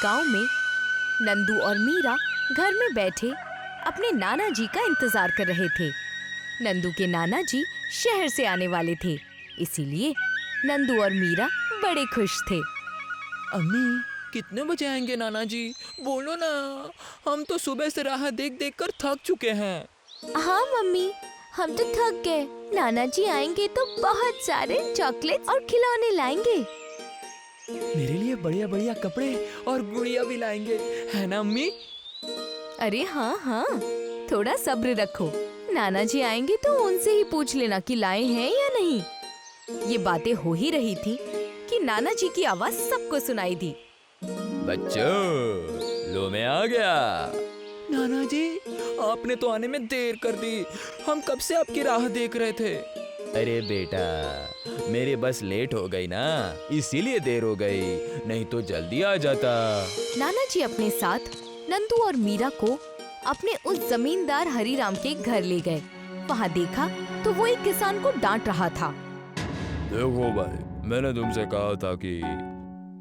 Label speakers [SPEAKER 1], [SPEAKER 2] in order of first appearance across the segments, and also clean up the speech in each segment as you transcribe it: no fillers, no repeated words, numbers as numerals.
[SPEAKER 1] गांव में नंदू और मीरा घर में बैठे अपने नाना जी का इंतजार कर रहे थे। नंदू के नाना जी शहर से आने वाले थे, इसीलिए नंदू और मीरा बड़े खुश थे।
[SPEAKER 2] अम्मी, कितने बजे आएंगे नाना जी? बोलो ना, हम तो सुबह से राह देख देख कर थक चुके हैं।
[SPEAKER 1] हाँ मम्मी, हम तो थक गए। नाना जी आएंगे तो बहुत सारे चॉकलेट और खिलौने लाएंगे।
[SPEAKER 2] मेरे लिए बढ़िया बढ़िया कपड़े और गुड़िया भी लाएंगे, है ना अम्मी?
[SPEAKER 1] अरे हाँ हाँ, थोड़ा सब्र रखो। नाना जी आएंगे तो उनसे ही पूछ लेना कि लाए हैं या नहीं। ये बातें हो ही रही थी कि नाना जी की आवाज सबको सुनाई दी।
[SPEAKER 2] बच्चों, लो मैं आ गया। नाना जी, आपने तो आने में देर कर दी। हम कब से आपकी राह देख रहे थे। अरे बेटा, मेरी बस लेट हो गई ना, इसीलिए देर हो गई, नहीं तो जल्दी आ जाता।
[SPEAKER 1] नाना जी अपने साथ नंदू और मीरा को अपने उस जमींदार हरीराम के घर ले गए। वहाँ देखा तो वो एक किसान को डांट रहा था।
[SPEAKER 2] देखो भाई, मैंने तुमसे कहा था कि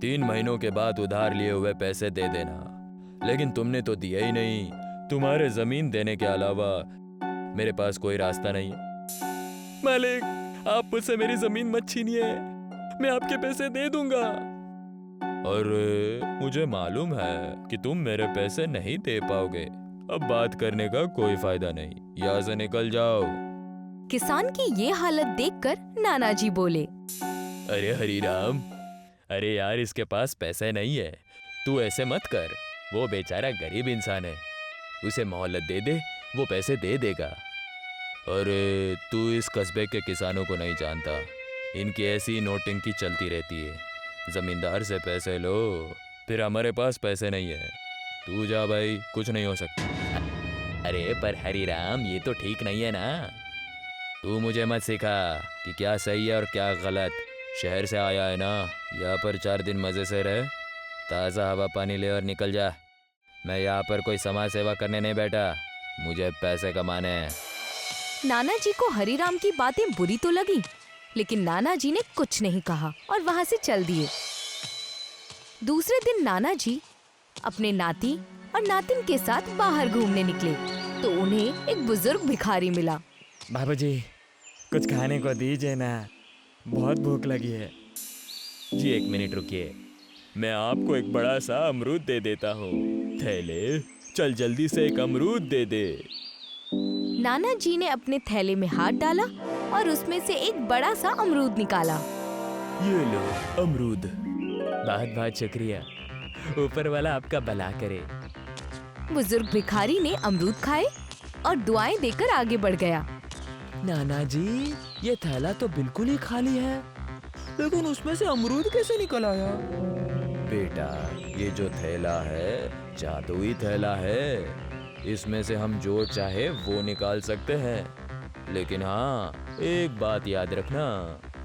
[SPEAKER 2] 3 महीनों के बाद उधार लिए हुए पैसे दे देना, लेकिन तुमने तो दिया ही नहीं। तुम्हारे जमीन देने के अलावा मेरे पास कोई रास्ता नहीं है। मालिक, आप मुझसे मेरी जमीन मत छीनिए, मैं आपके पैसे दे दूंगा। और मुझे मालूम है कि तुम मेरे पैसे नहीं दे पाओगे। अब बात करने का कोई फायदा नहीं, यहाँ से निकल जाओ।
[SPEAKER 1] किसान की ये हालत देखकर नाना जी बोले,
[SPEAKER 2] अरे हरीराम, अरे यार, इसके पास पैसे नहीं है, तू ऐसे मत कर। वो बेचारा गरीब इंसान है, उसे मोहलत दे दे, वो पैसे दे देगा। और तू इस कस्बे के किसानों को नहीं जानता, इनकी ऐसी नोटिंग चलती रहती है। जमींदार से पैसे लो, फिर हमारे पास पैसे नहीं है। तू जा भाई, कुछ नहीं हो सकता। अरे पर हरीराम, ये तो ठीक नहीं है ना। तू मुझे मत सिखा कि क्या सही है और क्या गलत। शहर से आया है ना, यहाँ पर 4 दिन मजे से रह, ताज़ा हवा पानी ले और निकल जा। मैं यहाँ पर कोई समाज सेवा करने नहीं बैठा, मुझे पैसे कमाने हैं।
[SPEAKER 1] नाना जी को हरीराम की बातें बुरी तो लगी, लेकिन नाना जी ने कुछ नहीं कहा और वहाँ से चल दिए। दूसरे दिन नाना जी अपने नाती और नातिन के साथ बाहर घूमने निकले तो उन्हें एक बुजुर्ग भिखारी मिला।
[SPEAKER 2] बाबूजी, कुछ खाने को दीजिए ना, बहुत भूख लगी है। जी 1 मिनट रुकिए, मैं आपको एक बड़ा सा अमरूद दे देता हूँ। थैले, चल जल्दी से एक अमरूद दे दे।
[SPEAKER 1] नाना जी ने अपने थैले में हाथ डाला और उसमें से एक बड़ा सा अमरूद निकाला।
[SPEAKER 2] ये लो अमरूद, बहुत बहुत शुक्रिया, ऊपर वाला आपका भला करे।
[SPEAKER 1] बुजुर्ग भिखारी ने अमरूद खाए और दुआएं देकर आगे बढ़ गया।
[SPEAKER 2] नाना जी, ये थैला तो बिल्कुल ही खाली है, लेकिन उसमें से अमरूद कैसे निकल आया? बेटा, ये जो थैला है जादुई थैला है, इसमें से हम जो चाहे वो निकाल सकते हैं। लेकिन हाँ, एक बात याद रखना,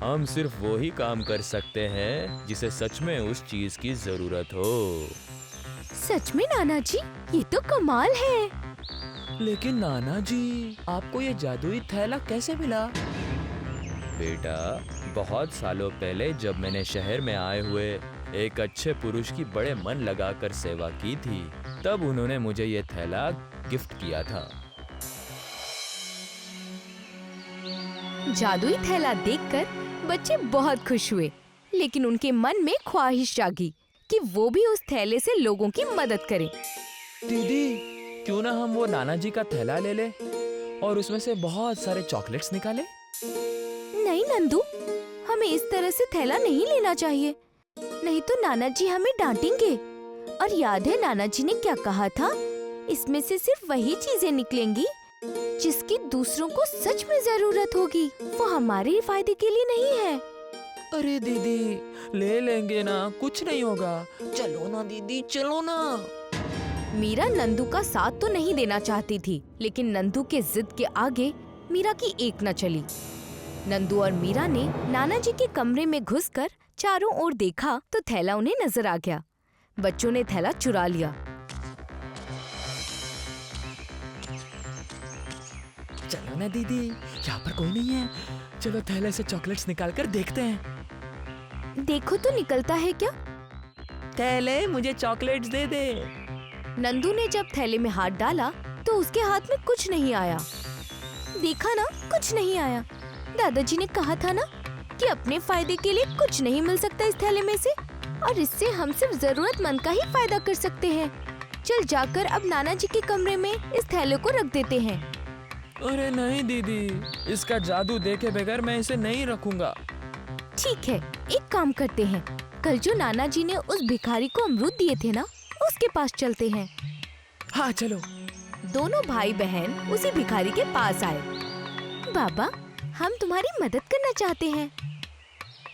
[SPEAKER 2] हम सिर्फ वो ही काम कर सकते हैं जिसे सच में उस चीज की जरूरत हो।
[SPEAKER 1] सच में नाना जी, ये तो कमाल है।
[SPEAKER 2] लेकिन नाना जी, आपको ये जादुई थैला कैसे मिला? बेटा, बहुत सालों पहले जब मैंने शहर में आए हुए एक अच्छे पुरुष की बड़े मन लगाकर सेवा की थी, तब उन्होंने मुझे ये थैला गिफ्ट किया था।
[SPEAKER 1] जादुई थैला देखकर बच्चे बहुत खुश हुए, लेकिन उनके मन में ख्वाहिश जागी कि वो भी उस थैले से लोगों की मदद करें।
[SPEAKER 2] दीदी, क्यों ना हम वो नाना जी का थैला ले ले और उसमें से बहुत सारे चॉकलेट्स निकाले?
[SPEAKER 1] नहीं नंदू, हमें इस तरह से थैला नहीं लेना चाहिए, नहीं तो नाना जी हमें डांटेंगे। और याद है नाना जी ने क्या कहा था, इसमें से सिर्फ वही चीजें निकलेंगी जिसकी दूसरों को सच में जरूरत होगी, वो हमारे फायदे के लिए नहीं है।
[SPEAKER 2] अरे दीदी, ले लेंगे ना, कुछ नहीं होगा। चलो ना दीदी, चलो ना।
[SPEAKER 1] मीरा नंदू का साथ तो नहीं देना चाहती थी, लेकिन नंदू के जिद के आगे मीरा की एक न चली। नंदू और मीरा ने नाना जी के कमरे में घुसकर चारों ओर देखा तो थैला उन्हें नजर आ गया। बच्चों ने थैला चुरा लिया।
[SPEAKER 2] चलो ना दीदी, यहाँ पर कोई नहीं है, चलो थैले से चॉकलेट्स निकाल कर देखते हैं।
[SPEAKER 1] देखो तो निकलता है क्या?
[SPEAKER 2] थैले मुझे चॉकलेट्स दे दे।
[SPEAKER 1] नंदू ने जब थैले में हाथ डाला तो उसके हाथ में कुछ नहीं आया। देखा ना, कुछ नहीं आया। दादाजी ने कहा था ना कि अपने फायदे के लिए कुछ नहीं मिल सकता इस थैले में से, और इससे हम सिर्फ जरूरतमंद का ही फायदा कर सकते हैं। चल जाकर अब नाना जी के कमरे में इस थैले को रख देते हैं।
[SPEAKER 2] अरे नहीं दीदी, इसका जादू देखे बगैर मैं इसे नहीं रखूंगा।
[SPEAKER 1] ठीक है, एक काम करते हैं, कल जो नाना जी ने उस भिखारी को अमरूद दिए थे ना, उसके पास चलते हैं।
[SPEAKER 2] हाँ चलो।
[SPEAKER 1] दोनों भाई बहन उसी भिखारी के पास आए। बाबा, हम तुम्हारी मदद करना चाहते हैं।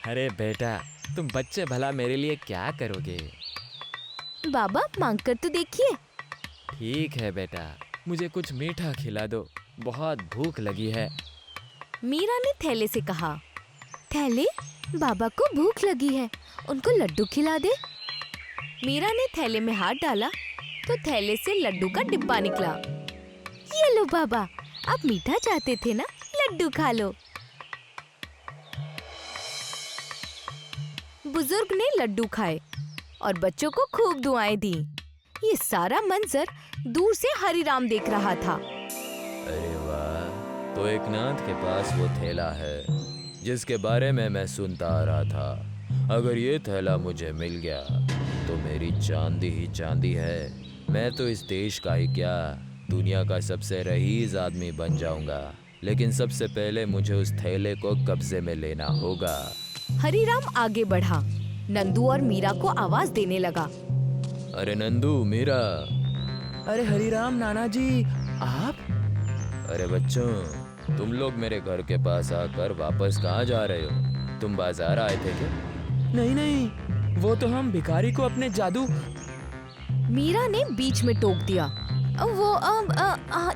[SPEAKER 2] अरे बेटा, तुम बच्चे भला मेरे लिए क्या करोगे?
[SPEAKER 1] बाबा, मांग कर तो देखिए।
[SPEAKER 2] ठीक है बेटा, मुझे कुछ मीठा खिला दो, बहुत भूख लगी है।
[SPEAKER 1] मीरा ने थैले से कहा, थैले, बाबा को भूख लगी है, उनको लड्डू खिला दे। मीरा ने थैले में हाथ डाला तो थैले से लड्डू का डिब्बा निकला। ये लो बाबा, आप मीठा चाहते थे ना, लड्डू खा लो। बुजुर्ग ने लड्डू खाए और बच्चों को खूब दुआएं दी। ये सारा मंजर दूर से हरिराम देख रहा था।
[SPEAKER 2] अरे वाह, तो एक नाथ के पास वो थैला है जिसके बारे में मैं सुनता आ रहा था। अगर ये थैला मुझे मिल गया तो मेरी चांदी ही चांदी है। मैं तो इस देश का ही क्या, दुनिया का सबसे रईस आदमी बन जाऊंगा। लेकिन सबसे पहले मुझे उस थैले को कब्जे में लेना होगा।
[SPEAKER 1] हरिराम आगे बढ़ा, नंदू और मीरा को आवाज देने लगा।
[SPEAKER 2] अरे नंदू, मीरा। अरे हरिराम, नाना जी, आप? अरे बच्चों, तुम लोग मेरे घर के पास आकर वापस कहाँ जा रहे हो? तुम बाजार आए थे क्या? नहीं नहीं, वो तो हम भिखारी को अपने जादू।
[SPEAKER 1] मीरा ने बीच में टोक दिया।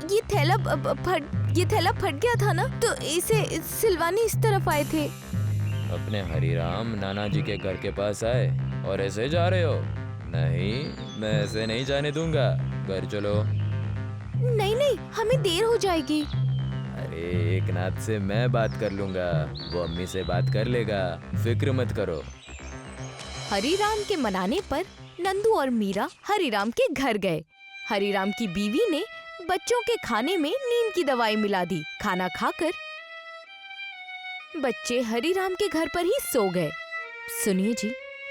[SPEAKER 1] ये थैला फट गया था ना, तो इसे सिलवाने इस तरफ आए थे।
[SPEAKER 2] अपने हरिराम नाना जी के घर के पास आए और ऐसे जा रहे हो? नहीं, मैं ऐसे नहीं जाने दूंगा। घर चलो।
[SPEAKER 1] नहीं नहीं, हमें देर हो जाएगी।
[SPEAKER 2] अरे एक नाथ से मैं बात कर लूंगा, वो अम्मी से बात कर लेगा, फिक्र मत करो।
[SPEAKER 1] हरिराम के मनाने पर नंदू और मीरा हरिराम के घर गए। हरिराम की बीवी ने बच्चों के खाने में नींद की दवाई मिला दी। खाना खाकर बच्चे हरिराम के घर पर ही सो गए। सुनिए जी,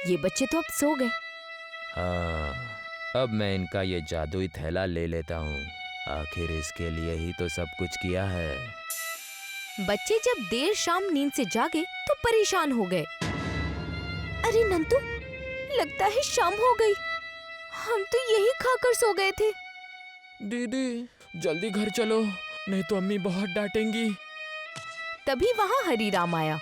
[SPEAKER 1] ये बच्चे तो अब सो गए।
[SPEAKER 2] हाँ, अब मैं इनका ये जादुई थैला ले लेता हूँ। आखिर इसके लिए ही तो सब कुछ किया है।
[SPEAKER 1] बच्चे जब देर शाम नींद से जागे तो परेशान हो गए। अरे नंदू, लगता है शाम हो गई। हम तो यही खाकर सो गए थे।
[SPEAKER 2] दीदी, जल्दी घर चलो, नहीं तो अम्मी बहुत डांटेंगी।
[SPEAKER 1] तभी वहाँ हरिराम आया।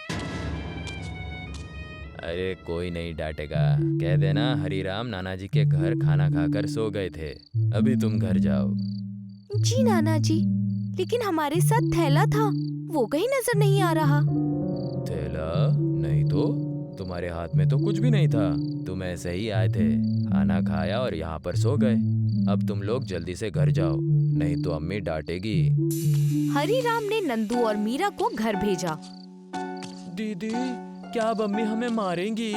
[SPEAKER 2] अरे कोई नहीं डांटेगा, कह देना हरिराम नाना जी के घर खाना खाकर सो गए थे, अभी तुम घर जाओ।
[SPEAKER 1] जी नाना जी, लेकिन हमारे साथ थैला था, वो कहीं नजर नहीं आ रहा।
[SPEAKER 2] थैला नहीं तो? तुम्हारे हाथ में तो कुछ भी नहीं था, तुम ऐसे ही आए थे, खाना खाया और यहाँ पर सो गए। अब तुम लोग जल्दी से घर जाओ, नहीं तो अम्मी डांटेगी।
[SPEAKER 1] हरिराम ने नंदू और मीरा को घर भेजा।
[SPEAKER 2] दीदी, क्या अब अम्मी हमें मारेंगी?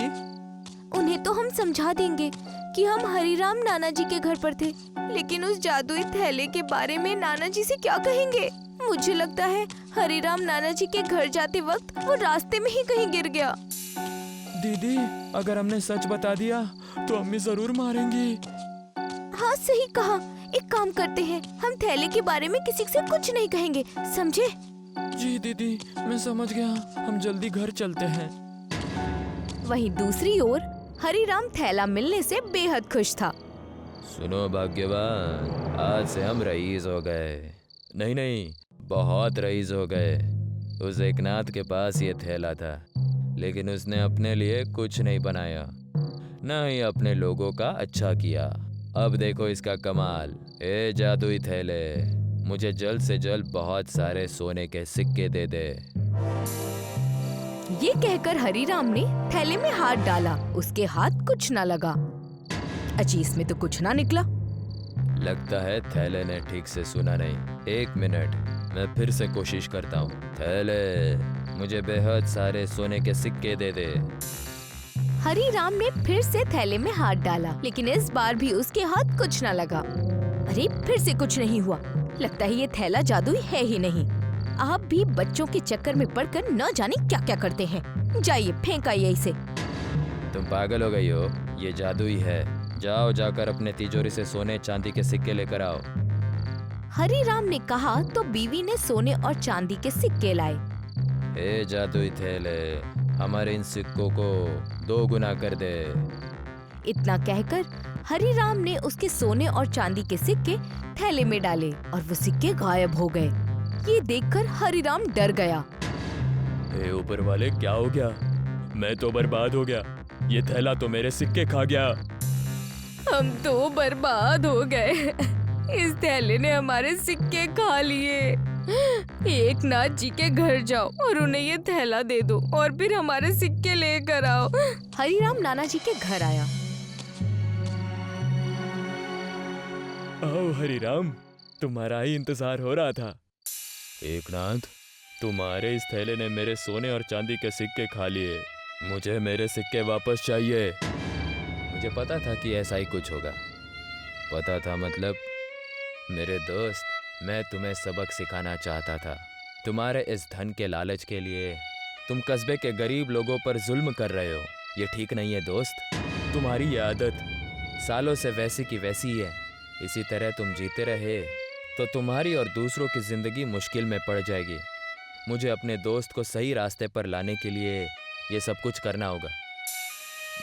[SPEAKER 1] उन्हें तो हम समझा देंगे कि हम हरिराम नाना जी के घर पर थे, लेकिन उस जादुई थैले के बारे में नाना जी से क्या कहेंगे? मुझे लगता है हरिराम नाना जी के घर जाते वक्त वो रास्ते में ही कहीं गिर गया।
[SPEAKER 2] दीदी, अगर हमने सच बता दिया तो अम्मी जरूर मारेंगी।
[SPEAKER 1] हाँ, सही कहा। एक काम करते हैं, हम थैले के बारे में किसी से कुछ नहीं कहेंगे, समझे?
[SPEAKER 2] जी दीदी, मैं समझ गया, हम जल्दी घर चलते हैं।
[SPEAKER 1] वहीं दूसरी ओर हरिराम थैला मिलने से बेहद खुश था।
[SPEAKER 2] सुनो भाग्यवान, आज से हम रईस हो गए। नहीं नहीं, बहुत रईस हो गए। उस एक नाथ के पास ये थैला था, लेकिन उसने अपने लिए कुछ नहीं बनाया, न ही अपने लोगों का अच्छा किया। अब देखो इसका कमाल। ए जादुई थैले, मुझे जल्द से जल्द बहुत सारे सोने के सिक्के दे दे।
[SPEAKER 1] ये कहकर हरिराम ने थैले में हाथ डाला, उसके हाथ कुछ ना लगा। अजी, इसमें तो कुछ ना निकला।
[SPEAKER 2] लगता है थैले ने ठीक से सुना नहीं। एक मिनट, मैं फिर से कोशिश करता हूँ। थैले, मुझे बेहद सारे सोने के सिक्के दे दे।
[SPEAKER 1] हरीराम ने फिर से थैले में हाथ डाला, लेकिन इस बार भी उसके हाथ कुछ न लगा। अरे फिर से कुछ नहीं हुआ। लगता है ये थैला जादुई है ही नहीं। आप भी बच्चों के चक्कर में पड़कर न जाने क्या क्या करते हैं। जाइए फेंक आइए इसे।
[SPEAKER 2] तुम पागल हो गई हो, ये जादुई है। जाओ जाकर अपने तिजोरी से सोने चांदी के सिक्के लेकर आओ।
[SPEAKER 1] हरीराम ने कहा तो बीवी ने सोने और चांदी के सिक्के लाए।
[SPEAKER 2] ए जादुई थैले, हमारे इन सिक्कों को 2 गुना कर दे।
[SPEAKER 1] इतना कहकर हरीराम ने उसके सोने और चांदी के सिक्के थैले में डाले और वो सिक्के गायब हो गए। ये देखकर हरीराम डर गया।
[SPEAKER 2] हे ऊपर वाले, क्या हो गया? मैं तो बर्बाद हो गया। ये थैला तो मेरे सिक्के खा गया।
[SPEAKER 1] हम तो बर्बाद हो गए। इस थैले ने हमारे सिक्के खा लिए। एक नाथ जी के घर जाओ और उन्हें ये थैला दे दो और फिर हमारे सिक्के लेकर आओ। हरीराम नाना जी के घर आया।
[SPEAKER 2] आओ हरीराम, तुम्हारा ही इंतजार हो रहा था। एकनाथ, तुम्हारे इस थैले ने मेरे सोने और चांदी के सिक्के खा लिए। मुझे मेरे सिक्के वापस चाहिए। मुझे पता था कि ऐसा ही कुछ होगा। पता था मतलब, मेरे दोस्त, मैं तुम्हें सबक सिखाना चाहता था। तुम्हारे इस धन के लालच के लिए तुम कस्बे के गरीब लोगों पर जुल्म कर रहे हो। ये ठीक नहीं है दोस्त। तुम्हारी ये आदत सालों से वैसी की वैसी है। इसी तरह तुम जीते रहे तो तुम्हारी और दूसरों की जिंदगी मुश्किल में पड़ जाएगी। मुझे अपने दोस्त को सही रास्ते पर लाने के लिए ये सब कुछ करना होगा।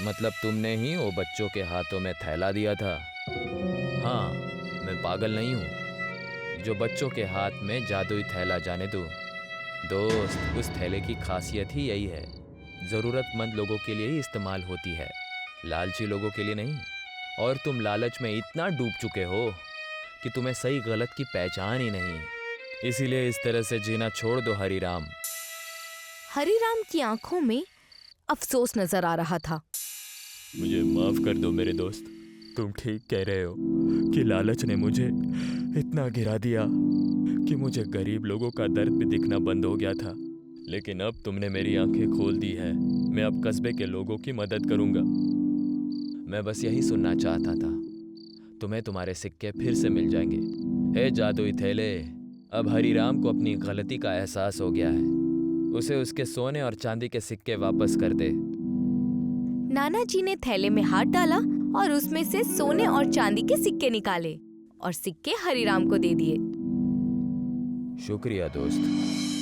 [SPEAKER 2] मतलब तुमने ही वो बच्चों के हाथों में थैला दिया था। हाँ, मैं पागल नहीं हूँ जो बच्चों के हाथ में जादुई थैला जाने दूँ। दोस्त, उस थैले की खासियत ही यही है, ज़रूरतमंद लोगों के लिए ही इस्तेमाल होती है, लालची लोगों के लिए नहीं। और तुम लालच में इतना डूब चुके हो कि तुम्हें सही गलत की पहचान ही नहीं। इसीलिए इस तरह से जीना छोड़ दो हरीराम।
[SPEAKER 1] हरीराम की आंखों में अफसोस नजर आ रहा था।
[SPEAKER 2] मुझे माफ कर दो मेरे दोस्त। तुम ठीक कह रहे हो कि लालच ने मुझे इतना गिरा दिया कि मुझे गरीब लोगों का दर्द भी दिखना बंद हो गया था। लेकिन अब तुमने मेरी आंखें खोल दी है। मैं अब कस्बे के लोगों की मदद करूंगा। मैं बस यही सुनना चाहता था। तुम्हें तुम्हारे सिक्के फिर से मिल जाएंगे। हे जादुई थैले, अब हरीराम को अपनी गलती का एहसास हो गया है। उसे उसके सोने और चांदी के सिक्के वापस कर दे।
[SPEAKER 1] नाना जी ने थैले में हाथ डाला और उसमें से सोने और चांदी के सिक्के निकाले और सिक्के हरीराम को दे दिए।
[SPEAKER 2] शुक्रिया दोस्त।